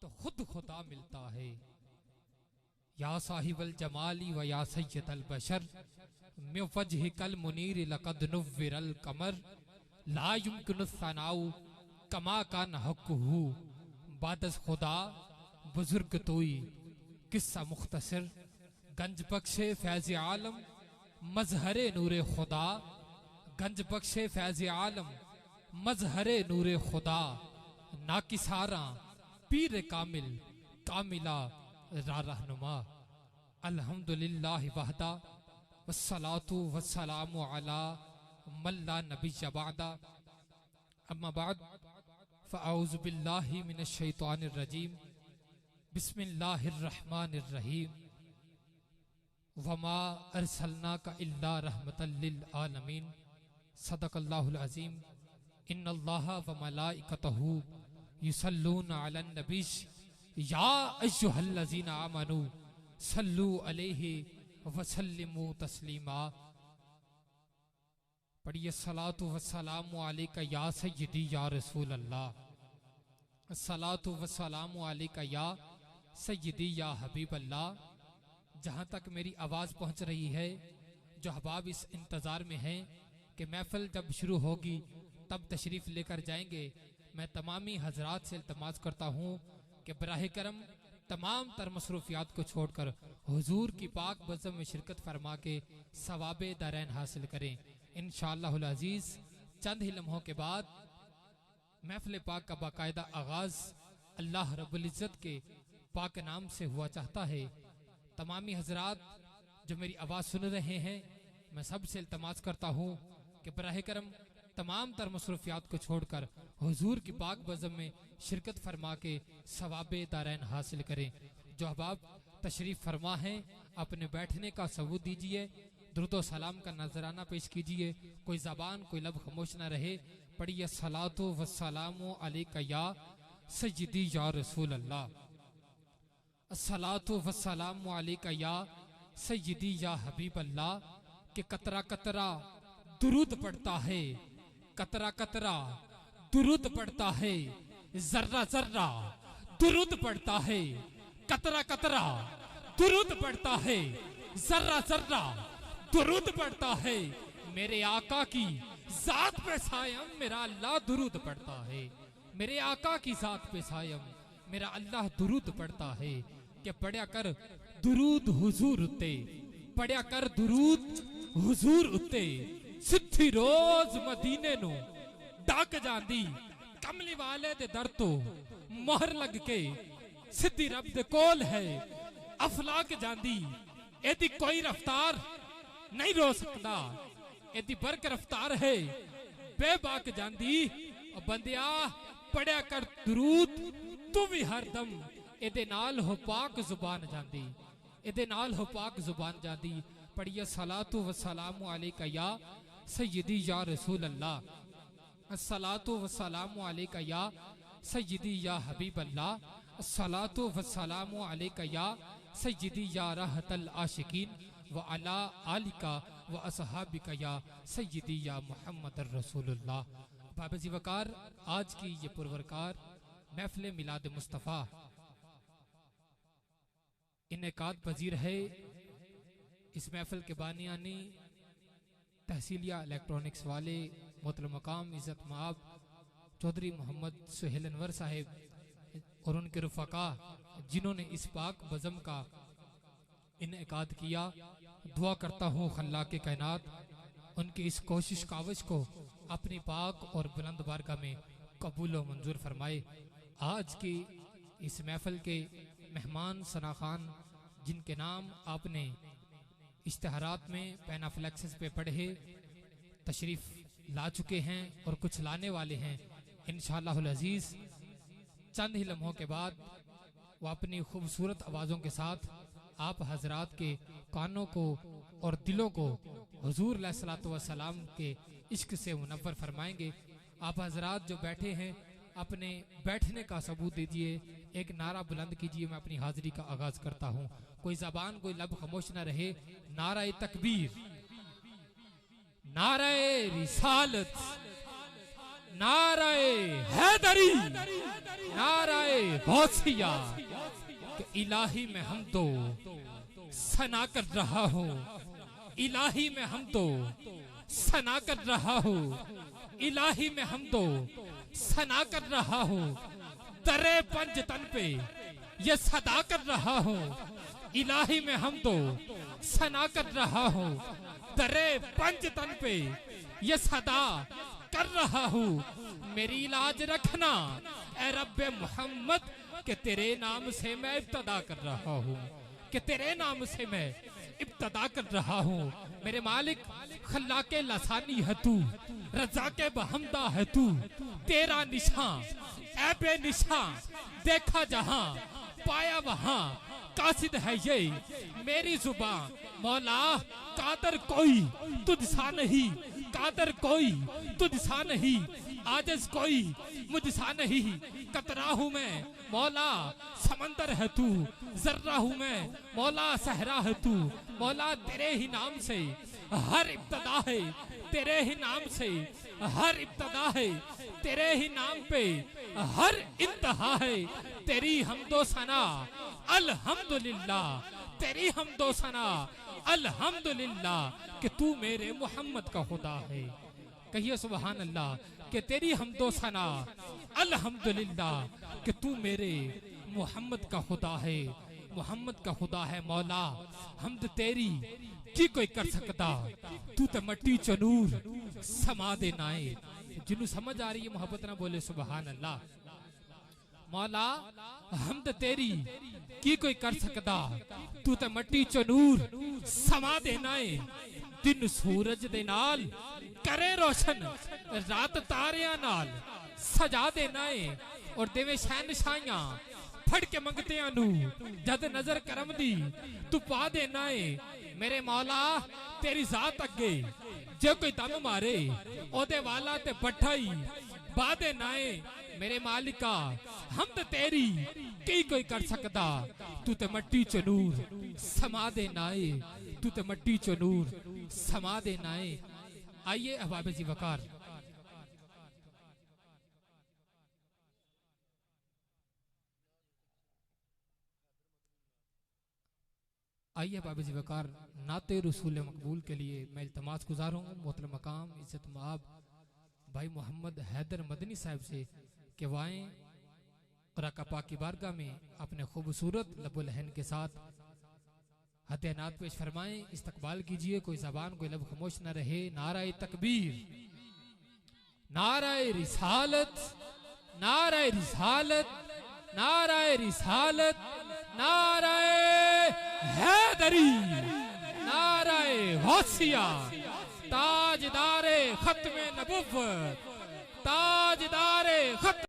तो खुद खुदा मिलता है। या साहिबल जमाली व या सैयदल बशर मिन वजहिकल मुनीर लक़द नुव्विरल कमर ला युमकिनु सनाउ कमा कान हक़्क़ुहु बादस खुदा बुजुर्ग तोई किस्सा मुख्तसर गंज बख्शे फैज़ आलम मजहरे नूरे खुदा गंज बख्शे फैज़ आलम मजहरे नूरे खुदा नाकिसारा पीर कामिल कामिला रा रहनुमा। अल्हम्दुलिल्लाह वहदा वस्सलातु वस्सलामु अला मल्ला नबिय्य बअदा अम्मा बाद फ़अऊज़ु बिल्लाहि मिनश शैतानिर रजीम बिस्मिल्लाहिर रहमानिर रहीम वमा अरसलनाका इल्ला रहमतल लिल आलमीन सदक़ल्लाहुल अज़ीम। इन्नल्लाहा व मलाइकतहु युसल्लूना अलन नबिय्य या अय्युहल्लज़ीना आमनू सल्लू अलैहि व सल्लिमू तस्लीमा। पढ़िए सलातु व सलामु अलैका या सय्यदी या रसूल अल्लाह, सलातु व सलामु अलैका या सय्यदी या हबीब अल्लाह। जहाँ तक मेरी आवाज़ पहुँच रही है, जो अहबाब इस इंतज़ार में हैं कि महफिल जब शुरू होगी तब तशरीफ़ लेकर जाएंगे, मैं तमामी हजरात से इल्तमास करता हूँ कि बराह करम तमाम तर मसरूफियात को छोड़कर हुजूर की पाक बज़म में शिरकत फरमा के सवाबे दारैन हासिल करें इंशाअल्लाहुल अज़ीज़। चंद ही लम्हों के बाद महफिल पाक का बाकायदा आगाज अल्लाह रब्बुल इज़्ज़त के पाक नाम से हुआ चाहता है। तमामी हजरात जो मेरी आवाज़ सुन रहे हैं, मैं सबसे इल्तमास करता हूँ कि बराह करम तमाम तर मसरूफियात को छोड़कर हुजूर की पाक बज़म में शिरकत फरमा के सवाबे दारैन हासिल करें। जो अहबाब तशरीफ़ फरमा हैं, अपने बैठने का सबूत दीजिए, दुरूद व सलाम का नजराना पेश कीजिए, कोई ज़बान कोई लब खामोश न रहे। पढ़िए सलातु व सलामु अलैका या सय्यदी या रसूल अल्लाह, सलातु व सलामु अलैका या सय्यदी या हबीब अल्लाह। के कतरा कतरा दुरूद पड़ता है, कतरा कतरा दुरूद पड़ता है, जर्रा जर्रा दुरूद पड़ता है, कतरा कतरा दुरूद पड़ता है, जर्रा जर्रा दुरूद पड़ता है। मेरे आका की जात पे सायम मेरा अल्लाह दुरूद पड़ता है, मेरे आका की जात पे सायम मेरा अल्लाह दुरूद पड़ता है। कि पढ़या कर दुरूद हुजूर उत्ते, पढ़या कर दुरूद हुजूर उत्ते, सिद्धि रोज मदीने नू डाक जांदी, कमली वाले दे दर तो मोहर लग के सिद्धि रब दे कोल है अफलाक जांदी। एदी कोई रफ्तार नहीं रो सकता, एदी बरक रफ्तार है बेबाक जांदी। और बंदिया पढ़या कर दुरूद तू भी हरदम एदे नाल हो पाक जुबान जांदी, एदे नाल हो पाक जुबान जांदी। पढ़िए सलातु व सलामु अलैका या सय्यदी या रसूल अल्लाह, सलातु व सलामु अलैका या सय्यदी या हबीब अल्लाह, सलातु व सलामु अलैका या सय्यदी या राहतल आशिकीन व अला आलिका व असहाबिका या सय्यदी या मुहम्मदुर रसूलुल्लाह। बाबजी वकार, आज की ये पुरवरकार महफिल मिलाद मुस्तफ़ा इनेकाद पजीर है। इस महफिल के बानियानी तहसीलिया इलेक्ट्रॉनिक्स वाले मोहतरम मकाम इज़्ज़त माब चौधरी मोहम्मद सुहेल अनवर साहिब और उनके रुफ़का, जिन्होंने इस पाक बज़म का इनेकाद किया। दुआ करता हूँ खल्लाक़ के कायनात उनकी इस कोशिश कावश को अपनी पाक और बुलंद बारगाह में कबूल व मंजूर फरमाए। आज की इस महफिल के मेहमान सना खान, जिनके नाम आपने इश्तिहारात में पैनाफ्लेक्सेस पे पढ़े, तशरीफ ला चुके हैं और कुछ लाने वाले हैं इंशाअल्लाहुल अज़ीज़। चंद ही लम्हों के बाद वो अपनी खूबसूरत आवाज़ों के साथ आप हजरात के कानों को और दिलों को हुजूर अलैहिस्सलातु वस्सलाम के इश्क से मुनव्वर फरमाएंगे। आप हजरात जो बैठे हैं, अपने बैठने का सबूत दीजिए, एक नारा बुलंद कीजिए, मैं अपनी हाजिरी का आगाज करता हूँ। कोई जबान कोई लब खामोश न रहे। नारा तकबीर, नारा रिसालत, नाराए हैदरी, नाराए गौसिया, कि इलाही में हम तो सना कर रहा हूँ, इलाही में हम तो सना कर रहा हूँ, इलाही में हम तो सना कर रहा हूँ, दरे पंज तन पे ये सदा कर रहा हूँ, इलाही में हम तो सना कर रहा हूँ, दरे पंज तन पे ये सदा कर रहा हूँ। मेरी इलाज रखना ए रब्बे मोहम्मद, कि तेरे नाम से मैं इब्तदा कर रहा हूँ, कि तेरे नाम से मैं इब्तदा कर रहा हूँ। मेरे मालिक खल्ला के लसानी है तू, रजा के बहमदा है तू, तेरा निशान ऐ बेनिशान देखा जहां पाया वहां, कासिद है ये मेरी जुबान। मौला कादर कोई तुझसा नहीं, कादर कोई तुझसा नहीं, आजिज़ कोई मुझसा नहीं। कतरा हूँ मैं मौला समंदर है तू, जर्रा हूँ मैं मौला सहरा है तू। मौला तेरे ही नाम से हर इब्तदा है, तेरे ही नाम से हर इब्तदा है, तेरे ही नाम पे हर इंतहा है। तेरी हमदो सना अल्हम्दुलिल्लाह, तेरी हमदो सना अल्हम्दुलिल्लाह, कि तू मेरे मोहम्मद का खुदा है। कहिए सुभान अल्लाह, कि तेरी हमदो सना अल्हम्दुलिल्लाह, कि तू मेरे मोहम्मद का खुदा है, मोहम्मद का खुदा है। मौला हमद तेरी की कोई कर सकता, तू तो मट्टी चनूर समा दे नाए। जिन्हों समझ आ रही है मोहब्बत ना बोले सुभान अल्लाह। मौला हमद तेरी की कोई कर सकता, तू तो मट्टी चनूर समा दे नाए। दिन सूरज दे नाल करे रोशन, रात तारियां नाल सजा दे नाए। और देवे शहनशाहियां फड़ के मंगते नू, जद नजर करम दी तू पा दे नाए। मेरे मौला तेरी जात अगे जे कोई दम मारे, ओदे वाला ते बठाई बादे नाए। मेरे मालिका हमद तेरी की कोई कर सकता, तू ते मट्टी चनूर समा दे नाए, तू ते मट्टी चनूर समा दे नाए। आइए अहबाब जी वकार, आइए बाबा जी वकार, नाते रसूल मकबूल के लिए मैं इल्तमास गुजार हूँ मोहतरम मकाम इज्जत माब भाई मोहम्मद हैदर मदनी साहब से कि वाएँ क़ुरान पाक की बारगाह में अपने खूबसूरत लबुल लहन के साथ हत्यानात पेश फरमाएं। इस्तकबाल कीजिए, कोई ज़बान कोई लब खामोश न रहे। नाराए तकबीर, नाराए रिसालत, नाराए रिसालत, नाराए रिसालत, नाराए हैदरी, नाराए गौसिया, ताजदारे खत्मे नबुव्वत, ताजदारे खत्म।